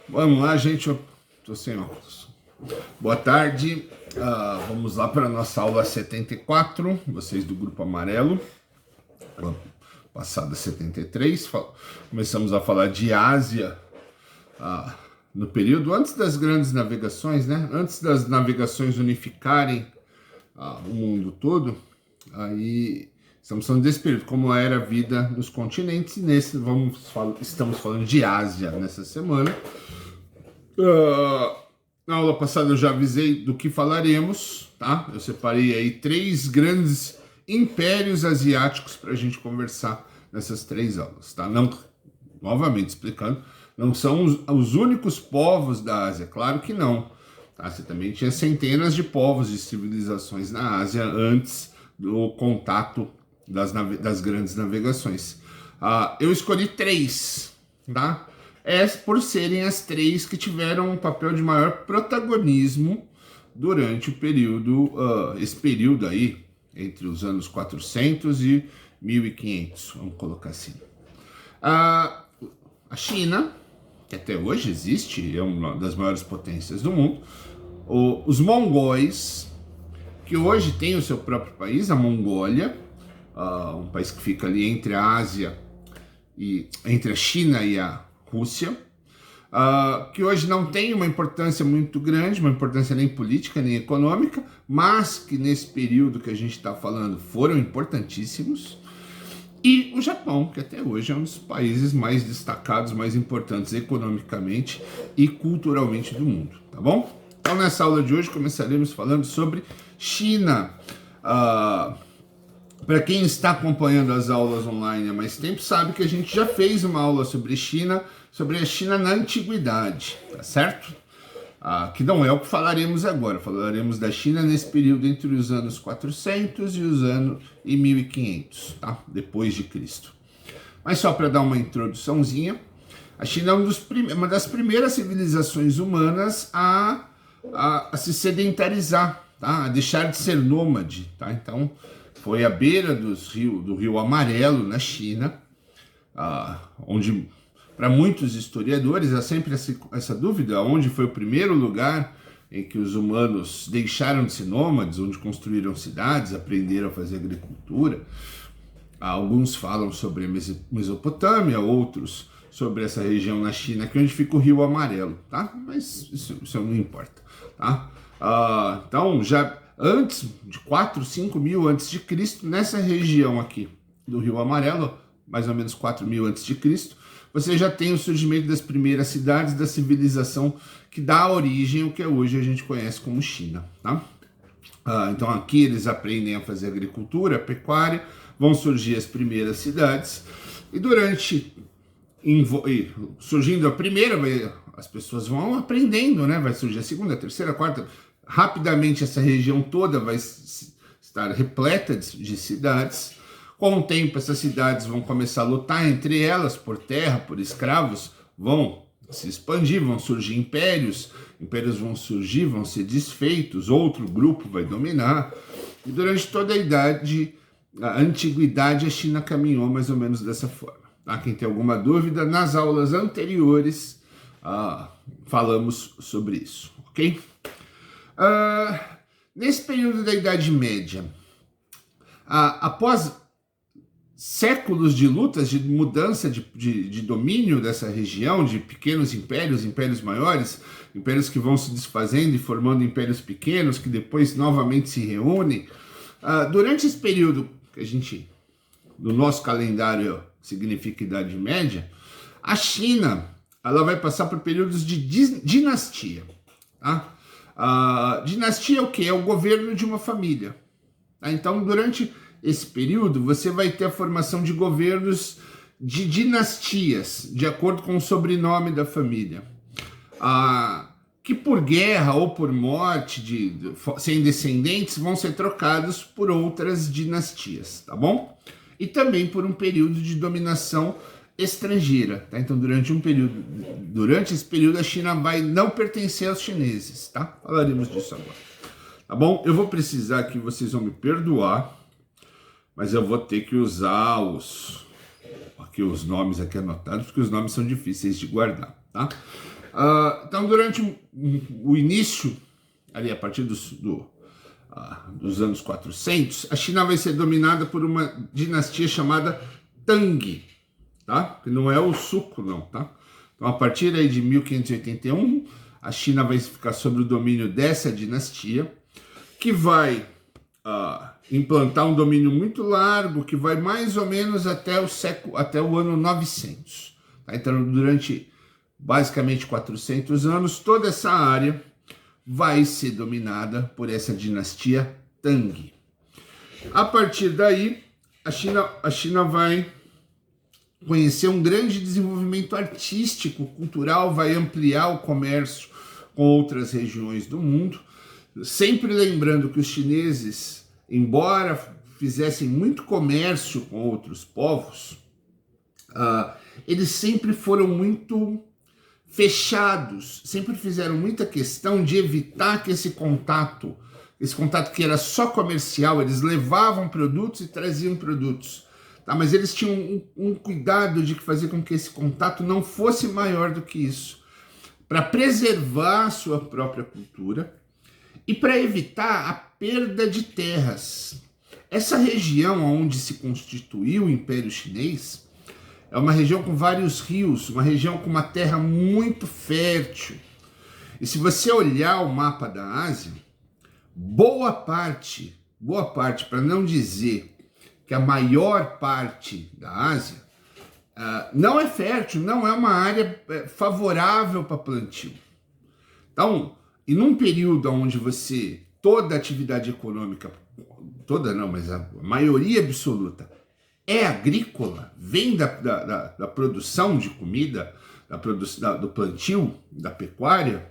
Vamos lá, gente. Eu tô sem óculos. Boa tarde. Vamos lá para a nossa aula 74. Vocês do Grupo Amarelo. Passada 73. Começamos a falar de Ásia no período antes das grandes navegações, né? Antes das navegações unificarem o mundo todo. Aí estamos falando desse período, como era a vida nos continentes. E estamos falando de Ásia nessa semana. Na aula passada eu já avisei do que falaremos, tá? Eu separei aí 3 grandes impérios asiáticos para a gente conversar nessas 3 aulas, tá? Não, novamente explicando, não são os únicos povos da Ásia, claro que não. Tá? Você também tinha centenas de povos e civilizações na Ásia antes do contato das grandes navegações. Eu escolhi 3, tá? Por serem as 3 que tiveram um papel de maior protagonismo durante o período, esse período aí, entre os anos 400 e 1500, vamos colocar assim. A China, que até hoje existe, é uma das maiores potências do mundo. Os mongóis, que hoje tem o seu próprio país, a Mongólia, um país que fica ali entre a Ásia e entre a China e a Rússia, que hoje não tem uma importância muito grande, uma importância nem política nem econômica, mas que nesse período que a gente está falando foram importantíssimos. E o Japão, que até hoje é um dos países mais destacados, mais importantes economicamente e culturalmente do mundo, tá bom? Então nessa aula de hoje começaremos falando sobre China. Para quem está acompanhando as aulas online há mais tempo, sabe que a gente já fez uma aula sobre a China na antiguidade, tá certo? Que não é o que falaremos agora. Falaremos da China nesse período entre os anos 400 e 1500, tá? Depois de Cristo. Mas só para dar uma introduçãozinha, a China é uma das primeiras civilizações humanas a se sedentarizar, tá? A deixar de ser nômade, tá? Então, foi à beira do Rio Amarelo, na China, onde, para muitos historiadores, há sempre essa dúvida, onde foi o primeiro lugar em que os humanos deixaram de ser nômades, onde construíram cidades, aprenderam a fazer agricultura. Alguns falam sobre a Mesopotâmia, outros sobre essa região na China, que é onde fica o Rio Amarelo, tá? Mas isso não importa, tá? Então, já antes de 4, 5 mil antes de Cristo, nessa região aqui do Rio Amarelo, mais ou menos 4 mil antes de Cristo, você já tem o surgimento das primeiras cidades da civilização que dá origem ao que hoje a gente conhece como China, tá? Então aqui eles aprendem a fazer agricultura, pecuária, vão surgir as primeiras cidades e surgindo a primeira, as pessoas vão aprendendo, né? Vai surgir a segunda, a terceira, a quarta. Rapidamente essa região toda vai estar repleta de cidades. Com o tempo essas cidades vão começar a lutar entre elas por terra, por escravos, vão se expandir, vão surgir impérios vão surgir, vão ser desfeitos, outro grupo vai dominar. E durante toda a antiguidade, a China caminhou mais ou menos dessa forma. Tá? Quem tem alguma dúvida, nas aulas anteriores falamos sobre isso, ok? Nesse período da Idade Média, após séculos de lutas, de mudança de domínio dessa região, de pequenos impérios maiores, impérios que vão se desfazendo e formando impérios pequenos, que depois novamente se reúnem, durante esse período que a gente, no nosso calendário, significa Idade Média, a China ela vai passar por períodos de dinastia, tá? Dinastia é o quê? É o governo de uma família. Tá? Então, durante esse período, você vai ter a formação de governos de dinastias, de acordo com o sobrenome da família. Que por guerra ou por morte, sem descendentes, vão ser trocados por outras dinastias, tá bom? E também por um período de dominação estrangeira, tá? Então, durante esse período, a China vai não pertencer aos chineses, tá? Falaremos disso agora, tá bom? Eu vou precisar que vocês vão me perdoar, mas eu vou ter que usar aqui os nomes aqui anotados, porque os nomes são difíceis de guardar, tá? Então, durante o início, ali a partir dos anos 400, a China vai ser dominada por uma dinastia chamada Tang, tá? Que não é o suco, não, tá? Então, a partir aí de 1581, a China vai ficar sob o domínio dessa dinastia, que vai implantar um domínio muito largo, que vai mais ou menos até o ano 900. Tá? Então, durante basicamente 400 anos, toda essa área vai ser dominada por essa dinastia Tang. A partir daí, a China vai conhecer um grande desenvolvimento artístico, cultural, vai ampliar o comércio com outras regiões do mundo, sempre lembrando que os chineses, embora fizessem muito comércio com outros povos, eles sempre foram muito fechados, sempre fizeram muita questão de evitar que esse contato que era só comercial, eles levavam produtos e traziam produtos, tá? Mas eles tinham um cuidado de fazer com que esse contato não fosse maior do que isso, para preservar a sua própria cultura e para evitar a perda de terras. Essa região onde se constituiu o Império Chinês é uma região com vários rios, uma região com uma terra muito fértil. E se você olhar o mapa da Ásia, boa parte, para não dizer que a maior parte da Ásia, não é fértil, não é uma área favorável para plantio. Então, e num período onde toda a atividade econômica, toda não, mas a maioria absoluta é agrícola, vem da produção de comida, do plantio, da pecuária,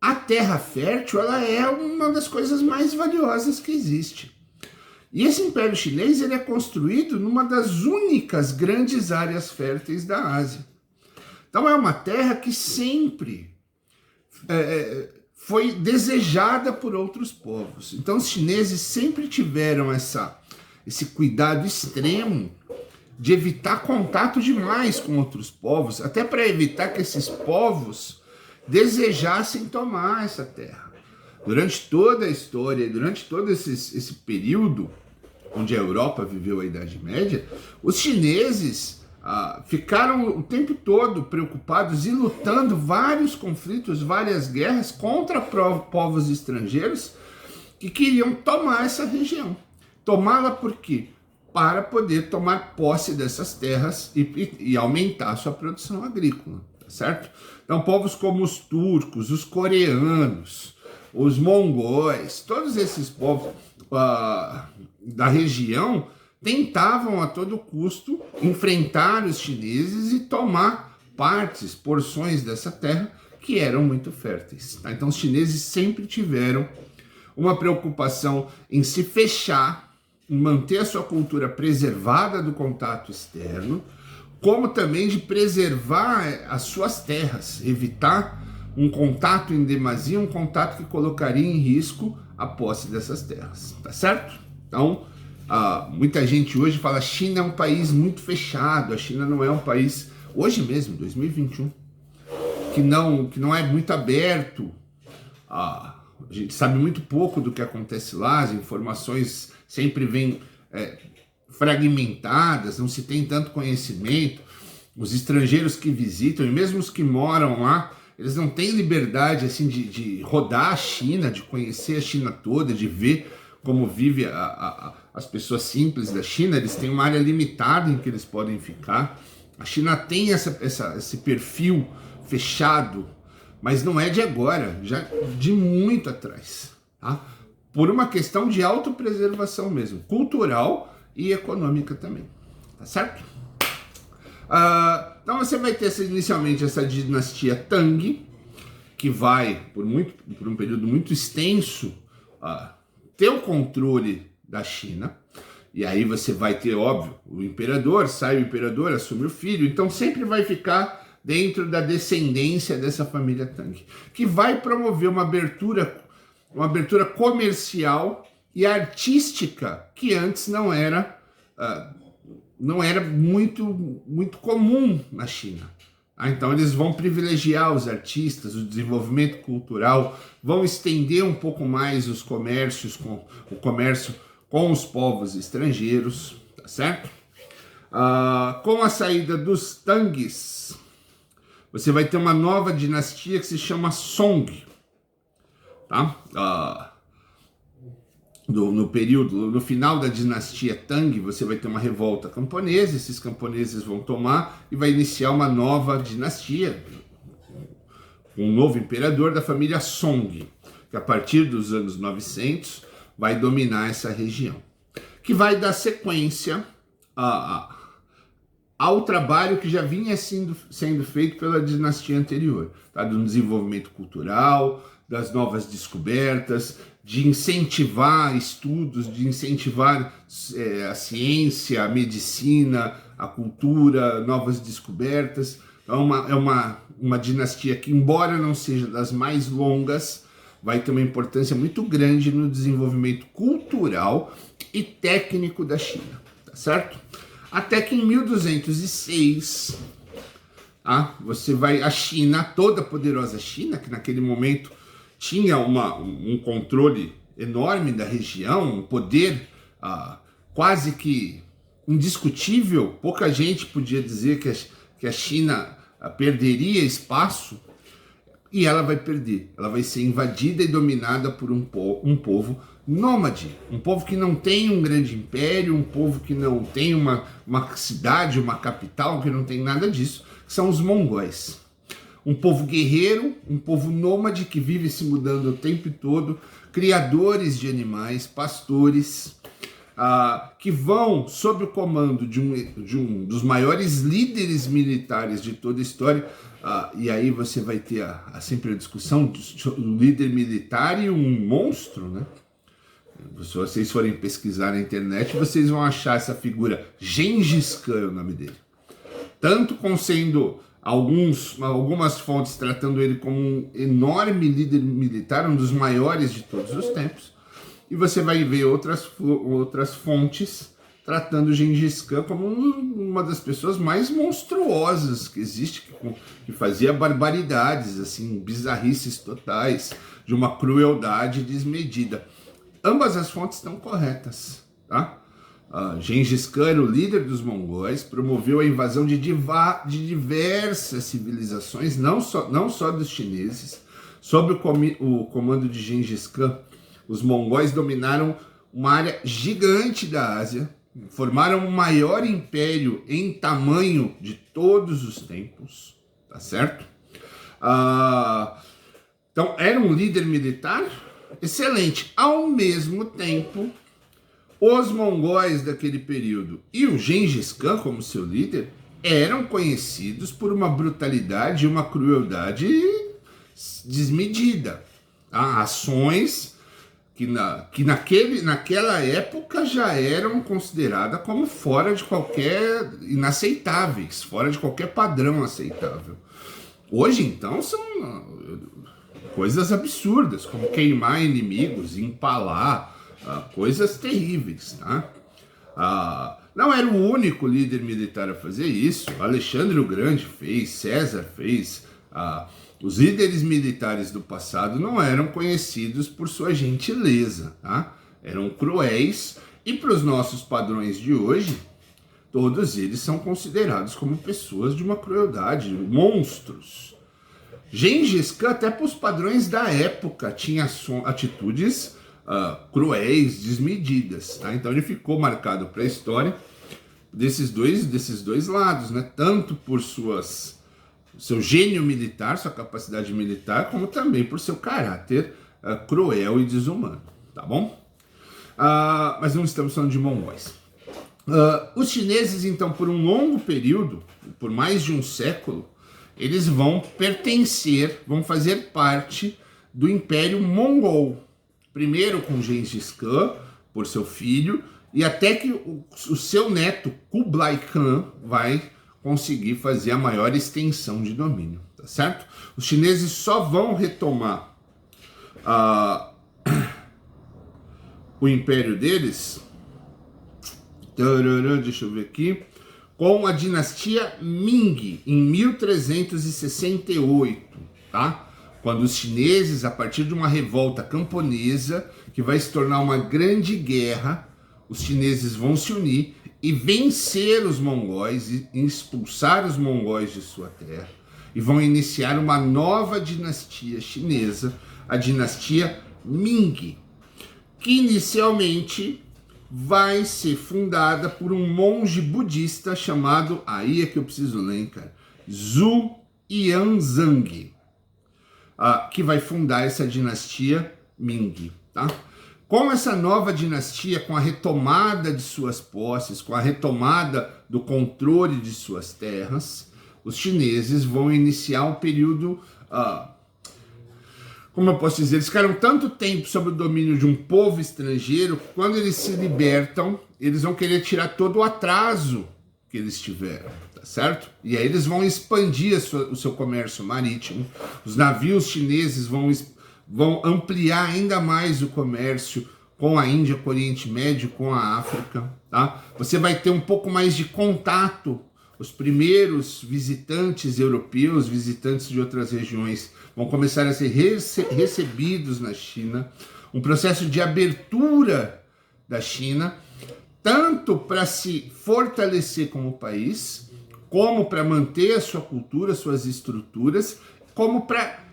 a terra fértil ela é uma das coisas mais valiosas que existe. E esse Império Chinês ele é construído numa das únicas grandes áreas férteis da Ásia. Então é uma terra que sempre foi desejada por outros povos. Então os chineses sempre tiveram esse cuidado extremo de evitar contato demais com outros povos, até para evitar que esses povos desejassem tomar essa terra. Durante toda a história, durante todo esse período onde a Europa viveu a Idade Média, os chineses ficaram o tempo todo preocupados e lutando vários conflitos, várias guerras contra povos estrangeiros que queriam tomar essa região. Tomá-la por quê? Para poder tomar posse dessas terras e aumentar a sua produção agrícola, tá certo? Então, povos como os turcos, os coreanos, os mongóis, todos esses povos da região tentavam a todo custo enfrentar os chineses e tomar porções dessa terra que eram muito férteis. Tá? Então, os chineses sempre tiveram uma preocupação em se fechar, em manter a sua cultura preservada do contato externo, como também de preservar as suas terras, evitar um contato em demasia, um contato que colocaria em risco a posse dessas terras, tá certo? Então, muita gente hoje fala que a China é um país muito fechado, a China não é um país, hoje mesmo, 2021, que não é muito aberto, a gente sabe muito pouco do que acontece lá, as informações sempre vêm fragmentadas, não se tem tanto conhecimento, os estrangeiros que visitam, e mesmo os que moram lá, eles não têm liberdade assim de rodar a China, de conhecer a China toda, de ver como vive as pessoas simples da China. Eles têm uma área limitada em que eles podem ficar. A China tem esse perfil fechado, mas não é de agora, já de muito atrás, tá? Por uma questão de autopreservação mesmo, cultural e econômica também, tá certo? Então você vai ter inicialmente essa dinastia Tang, que vai, por um período muito extenso, ter o controle da China. E aí você vai ter, óbvio, o imperador, sai o imperador, assume o filho, então sempre vai ficar dentro da descendência dessa família Tang, que vai promover uma abertura comercial e artística que antes não era não era muito comum na China. Então eles vão privilegiar os artistas, o desenvolvimento cultural, vão estender um pouco mais os comércios, o comércio com os povos estrangeiros, tá certo? Com a saída dos Tangs, você vai ter uma nova dinastia que se chama Song, tá? No final da dinastia Tang, você vai ter uma revolta camponesa, esses camponeses vão tomar e vai iniciar uma nova dinastia, um novo imperador da família Song, que a partir dos anos 900 vai dominar essa região, que vai dar sequência ao trabalho que já vinha sendo feito pela dinastia anterior, tá? Do desenvolvimento cultural, das novas descobertas, de incentivar estudos, de incentivar a ciência, a medicina, a cultura, novas descobertas. Então, é uma dinastia que, embora não seja das mais longas, vai ter uma importância muito grande no desenvolvimento cultural e técnico da China, tá certo? Até que em 1206, a China, toda a poderosa China, que naquele momento tinha um controle enorme da região, um poder quase que indiscutível. Pouca gente podia dizer que a China perderia espaço, e ela vai perder. Ela vai ser invadida e dominada por um povo nômade, um povo que não tem um grande império, um povo que não tem uma cidade, uma capital, que não tem nada disso, que são os mongóis. Um povo guerreiro, um povo nômade que vive se mudando o tempo todo, criadores de animais, pastores, que vão sob o comando de um dos maiores líderes militares de toda a história. E aí você vai ter sempre a discussão do líder militar e um monstro, né? Se vocês forem pesquisar na internet, vocês vão achar essa figura. Gengis Khan é o nome dele. Tanto sendo algumas fontes tratando ele como um enorme líder militar, um dos maiores de todos os tempos, e você vai ver outras fontes tratando Gengis Khan como uma das pessoas mais monstruosas que existe, que fazia barbaridades, assim, bizarrices totais, de uma crueldade desmedida. Ambas as fontes estão corretas, tá? Gengis Khan era o líder dos mongóis, promoveu a invasão de diversas civilizações, não só dos chineses. Sob o comando de Gengis Khan, os mongóis dominaram uma área gigante da Ásia, formaram o maior império em tamanho de todos os tempos, tá certo? Então, era um líder militar excelente. Ao mesmo tempo, os mongóis daquele período e o Gengis Khan como seu líder eram conhecidos por uma brutalidade e uma crueldade desmedida. Ações que naquela época já eram consideradas como inaceitáveis, fora de qualquer padrão aceitável. Hoje, então, são coisas absurdas, como queimar inimigos, empalar, coisas terríveis, tá? Não era o único líder militar a fazer isso. Alexandre o Grande fez, César fez. Os líderes militares do passado não eram conhecidos por sua gentileza, tá? Eram cruéis, e para os nossos padrões de hoje, todos eles são considerados como pessoas de uma crueldade, monstros. Gengis Khan, até para os padrões da época, tinha atitudes cruéis, desmedidas, tá? Então ele ficou marcado para a história desses dois lados, né? Tanto por seu gênio militar, sua capacidade militar, como também por seu caráter cruel e desumano, tá bom? Mas não estamos falando de mongóis. Os chineses, então, por um longo período, por mais de um século, eles vão fazer parte do Império Mongol. Primeiro com Gengis Khan, por seu filho, e até que o seu neto, Kublai Khan, vai conseguir fazer a maior extensão de domínio, tá certo? Os chineses só vão retomar o império deles Deixa eu ver aqui. Com a dinastia Ming, em 1368, tá? Quando os chineses, a partir de uma revolta camponesa, que vai se tornar uma grande guerra, os chineses vão se unir e vencer os mongóis e expulsar os mongóis de sua terra. E vão iniciar uma nova dinastia chinesa, a dinastia Ming, que inicialmente vai ser fundada por um monge budista chamado, aí é que eu preciso ler, cara, Zhu Yanzang, que vai fundar essa dinastia Ming, tá? Com essa nova dinastia, com a retomada de suas posses, com a retomada do controle de suas terras, os chineses vão iniciar um período, como eu posso dizer, eles ficaram tanto tempo sob o domínio de um povo estrangeiro, que quando eles se libertam, eles vão querer tirar todo o atraso que eles tiveram, tá certo? E aí eles vão expandir o seu comércio marítimo, os navios chineses vão ampliar ainda mais o comércio com a Índia, com o Oriente Médio, com a África, tá? Você vai ter um pouco mais de contato. Os primeiros visitantes europeus, visitantes de outras regiões, vão começar a ser recebidos na China. Um processo de abertura da China, tanto para se fortalecer como país, como para manter a sua cultura, suas estruturas, como para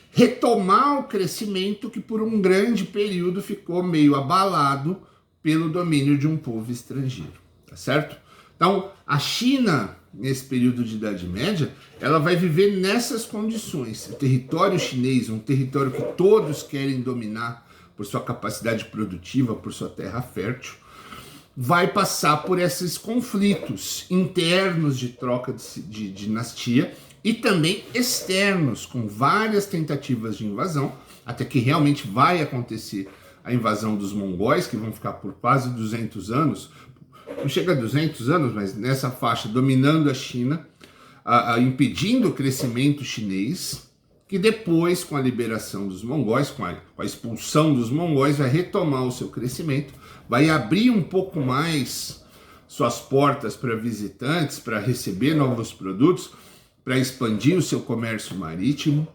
retomar o crescimento que por um grande período ficou meio abalado pelo domínio de um povo estrangeiro, tá certo? Então, a China, nesse período de Idade Média, ela vai viver nessas condições. O território chinês, um território que todos querem dominar por sua capacidade produtiva, por sua terra fértil, vai passar por esses conflitos internos de troca de dinastia e também externos, com várias tentativas de invasão, até que realmente vai acontecer a invasão dos mongóis, que vão ficar por quase 200 anos, não chega a 200 anos, mas nessa faixa, dominando a China, impedindo o crescimento chinês, que depois, com a liberação dos mongóis, com a expulsão dos mongóis, vai retomar o seu crescimento, vai abrir um pouco mais suas portas para visitantes, para receber novos produtos, para expandir o seu comércio marítimo,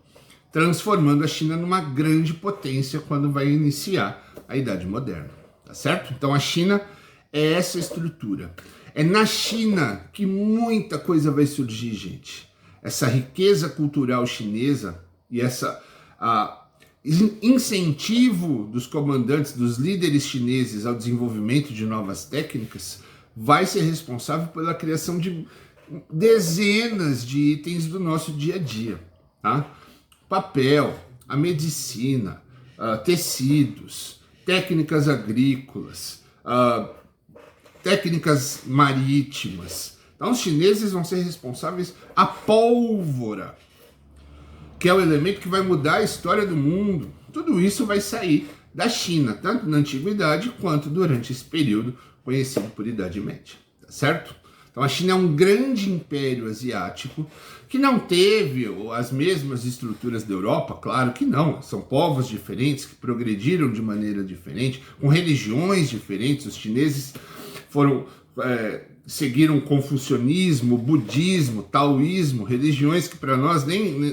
transformando a China numa grande potência quando vai iniciar a Idade Moderna, tá certo? Então a China é essa estrutura. É na China que muita coisa vai surgir, gente. Essa riqueza cultural chinesa e essa incentivo dos comandantes, dos líderes chineses ao desenvolvimento de novas técnicas vai ser responsável pela criação de dezenas de itens do nosso dia a dia, tá? Papel, a medicina, tecidos, técnicas agrícolas, técnicas marítimas. Então os chineses vão ser responsáveis a pólvora, que é o elemento que vai mudar a história do mundo. Tudo isso vai sair da China, tanto na antiguidade quanto durante esse período conhecido por Idade Média, tá certo? Então a China é um grande império asiático que não teve as mesmas estruturas da Europa, claro que não, são povos diferentes que progrediram de maneira diferente, com religiões diferentes. Os chineses seguiram confucionismo, budismo, taoísmo, religiões que para nós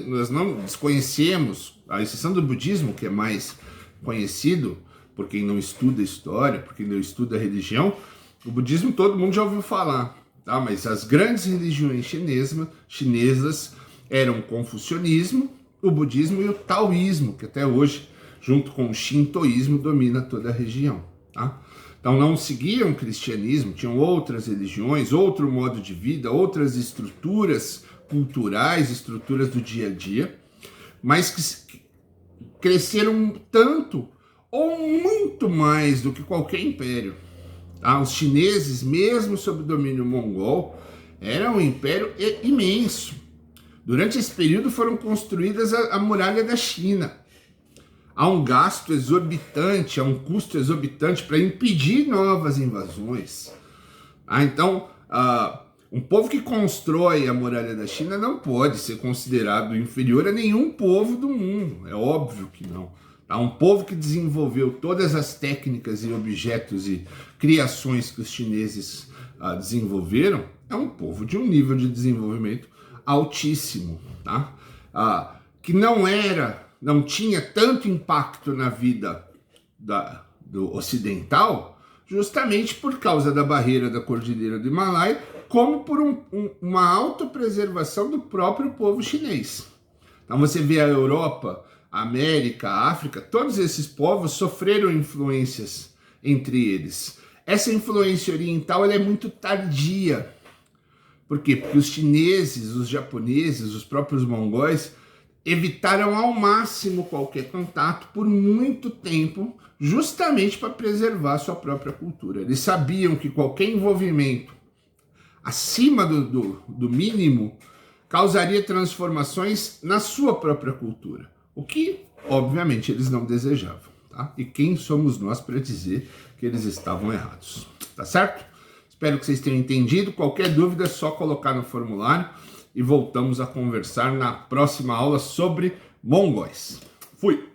nós não desconhecemos, à exceção do budismo, que é mais conhecido por quem não estuda história, por quem não estuda religião. O budismo todo mundo já ouviu falar, tá? Mas as grandes religiões chinesas eram o confucionismo, o budismo e o taoísmo, que até hoje, junto com o shintoísmo, domina toda a região, tá? Então não seguiam o cristianismo, tinham outras religiões, outro modo de vida, outras estruturas culturais, estruturas do dia a dia, mas que cresceram tanto ou muito mais do que qualquer império. Tá? Os chineses, mesmo sob o domínio mongol, eram um império imenso. Durante esse período foram construídas a muralha da China. Há um gasto exorbitante, há um custo exorbitante para impedir novas invasões. Então, um povo que constrói a muralha da China não pode ser considerado inferior a nenhum povo do mundo. É óbvio que não. Tá? Um povo que desenvolveu todas as técnicas e objetos e criações que os chineses desenvolveram, é um povo de um nível de desenvolvimento altíssimo, tá? Que não tinha tanto impacto na vida do ocidental, justamente por causa da barreira da Cordilheira do Himalaia, como por uma autopreservação do próprio povo chinês. Então você vê a Europa, a América, a África, todos esses povos sofreram influências entre eles. Essa influência oriental ela é muito tardia. Por quê? Porque os chineses, os japoneses, os próprios mongóis evitaram ao máximo qualquer contato por muito tempo, justamente para preservar sua própria cultura. Eles sabiam que qualquer envolvimento acima do mínimo causaria transformações na sua própria cultura, o que, obviamente, eles não desejavam. Tá? E quem somos nós para dizer que eles estavam errados? Tá certo? Espero que vocês tenham entendido. Qualquer dúvida é só colocar no formulário e voltamos a conversar na próxima aula sobre mongóis. Fui!